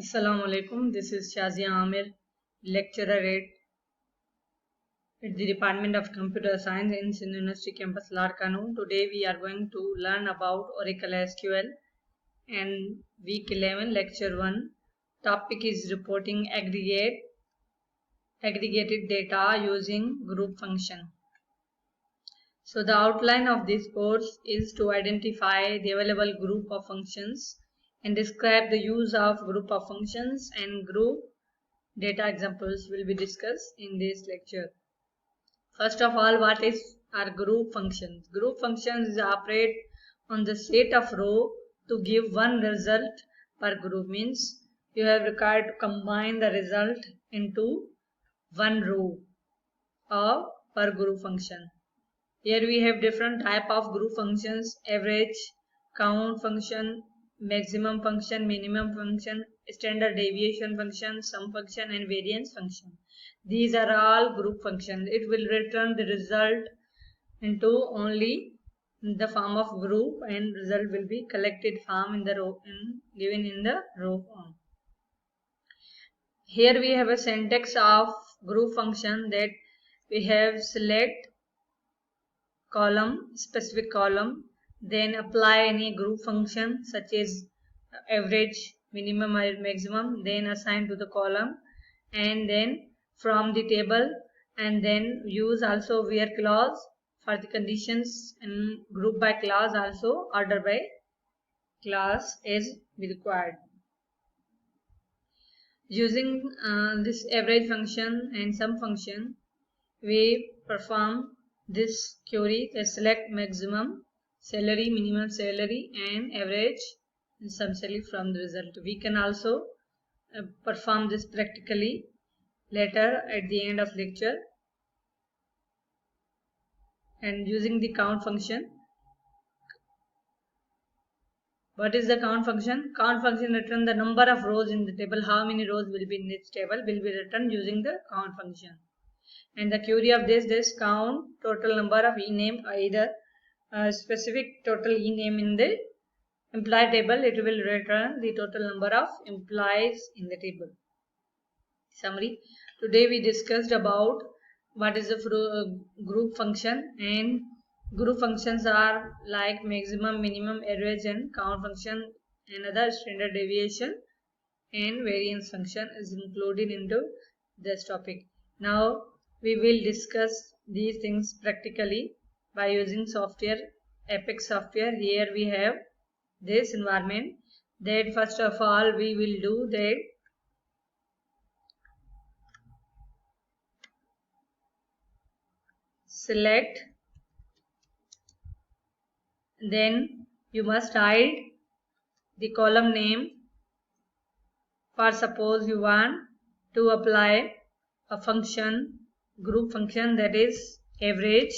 Assalamu alaikum. This is Shazia Amir, lecturer at the Department of Computer Science in Sindhu University Campus, Larkanu. Today we are going to learn about Oracle SQL and week 11, lecture 1. Topic is reporting aggregated data using group function. So the outline of this course is to identify the available group of functions and describe the use of group of functions, and group data examples will be discussed in this lecture. First of all, what are group functions? Group functions operate on the set of row to give one result per group. Means you have required to combine the result into one row or per group function. Here we have different type of group functions: average, count function, maximum function, minimum function, standard deviation function, sum function, and variance function. These are all group functions. It will return the result into only the form of group, and result will be collected form in the row given in the row form. Here we have a syntax of group function that we have select column, specific column, then apply any group function such as average, minimum or maximum, then assign to the column, and then from the table, and then use also where clause for the conditions, and group by class, also order by class as be required. Using this average function and sum function, we perform this query: select maximum salary, minimum salary, and average and sum salary from the result. We can also perform this practically later at the end of lecture. And using the count function. What is the count function? Count function return the number of rows in the table. How many rows will be in this table will be returned using the count function. And the query of this count total number of ename, either specific total ename in the employee table. It will return the total number of employees in the table. Summary: today we discussed about what is the group function, and group functions are like maximum, minimum, average, and count function. Another standard deviation and variance function is included into this topic. Now we will discuss these things practically by using software, Apex software. Here we have this environment. That first of all we will do that select, then you must hide the column name. For suppose you want to apply a function, group function, that is average,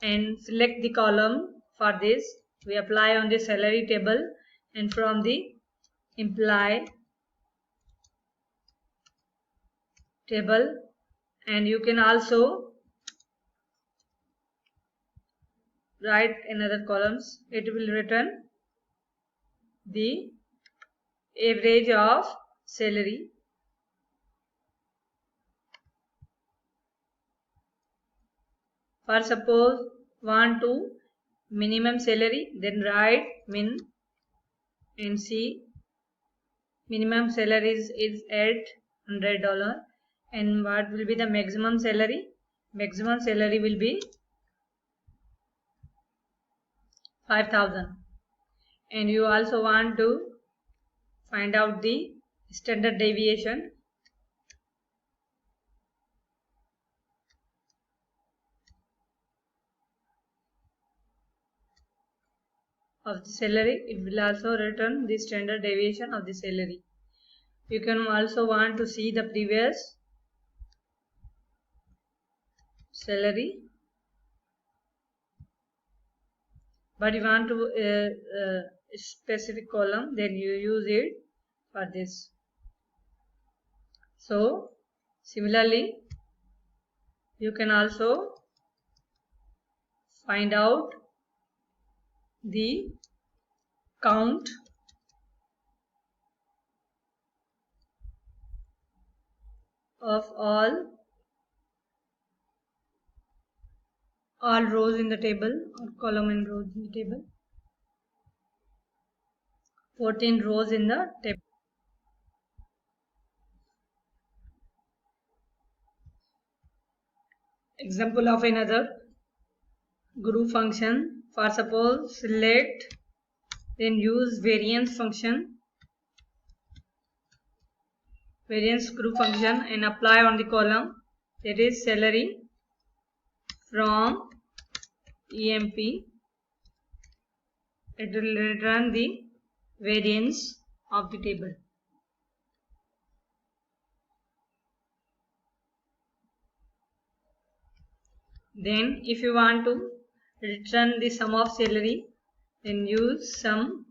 and select the column. For this we apply on the salary table, and from the employee table, and you can also write another columns. It will return the average of salary. For suppose want to minimum salary, then write min and see minimum salary is at $100, and what will be the maximum salary? Maximum salary will be 5,000. And you also want to find out the standard deviation of the salary. It will also return the standard deviation of the salary. You can also want to see the previous salary, but you want to specific column, then you use it for this. So similarly you can also find out the count of all rows in the table, or column and rows in the table. 14 rows in the table. Example of another group function. For suppose select, then use variance function, variance group function, and apply on the column, that is salary from EMP. It will return the variance of the table. Then if you want to return the sum of salary, then use sum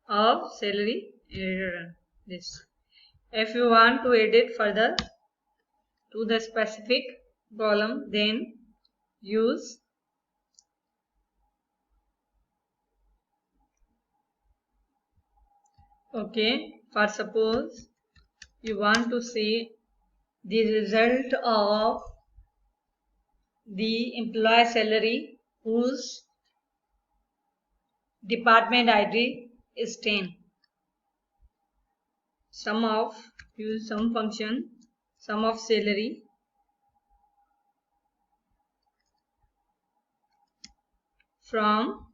of salary and return this. If you want to edit further to the specific column, then use for suppose you want to see the result of the employee salary whose department ID is 10. Use sum function, sum of salary from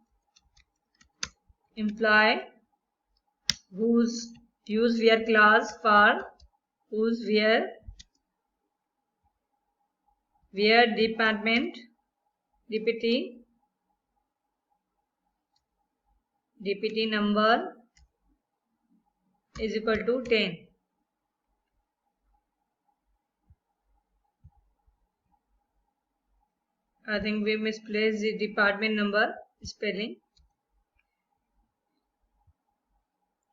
employee whose, use where clause for whose where department DPT number is equal to 10. I think we misplaced the department number spelling.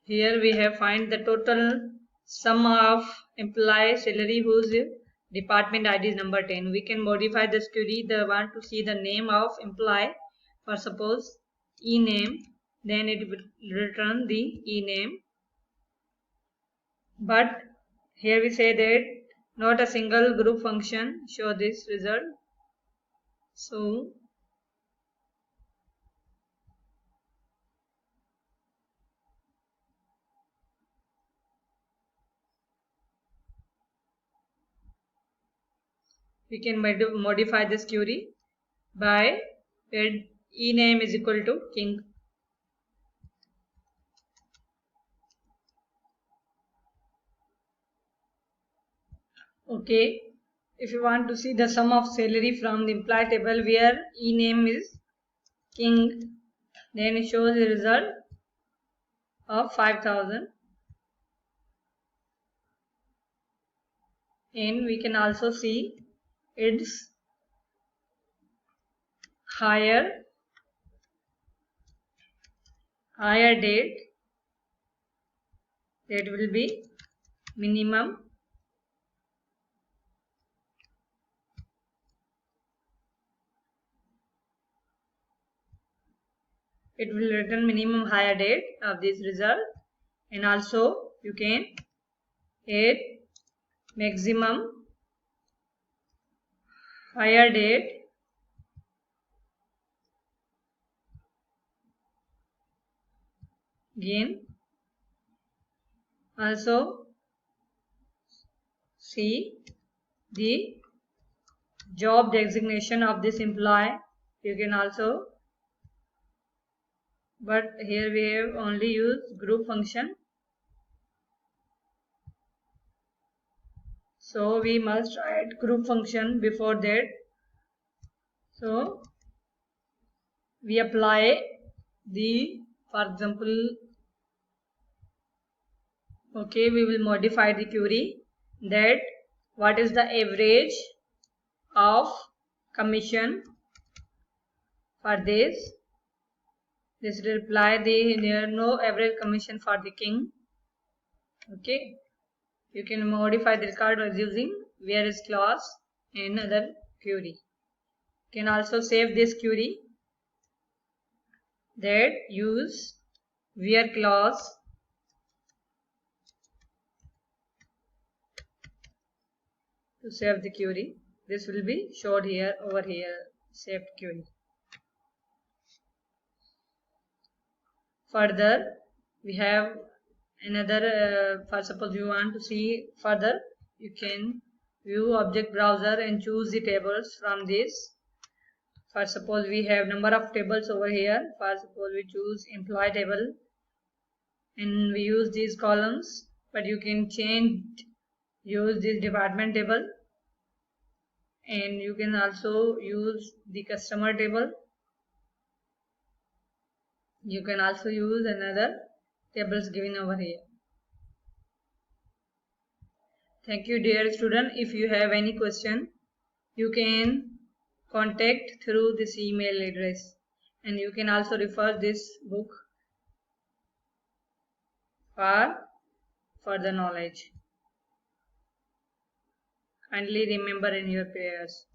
Here we have find the total sum of employee salary whose department ID is number 10. We can modify this query. They want to see the name of employee. For suppose e-name, then it will return the e-name. But here we say that not a single group function show this result. So we can modify this query by where e-name is equal to king. Okay, if you want to see the sum of salary from the employee table where e-name is king, then it shows the result of 5,000. And we can also see its higher date, that will be minimum it will return minimum higher date of this result. And also you can add maximum higher date again. Also see the job designation of this employee. You can also, but here we have only used group function, so we must write group function before that. So we apply the, for example, okay, we will modify the query that what is the average of commission for this. This will reply the there no average commission for the king. Okay, you can modify the record using where is clause and other query. You can also save this query that use where clause to save the query. This will be showed here, over here, saved query. Further, we have another, for suppose you want to see further, you can view object browser and choose the tables from this. For suppose we have number of tables over here. For suppose we choose employee table and we use these columns, but you can use this department table, and you can also use the customer table. You can also use another tables given over here. Thank you, dear student. If you have any question, you can contact through this email address, and you can also refer this book for further knowledge. Kindly remember in your prayers.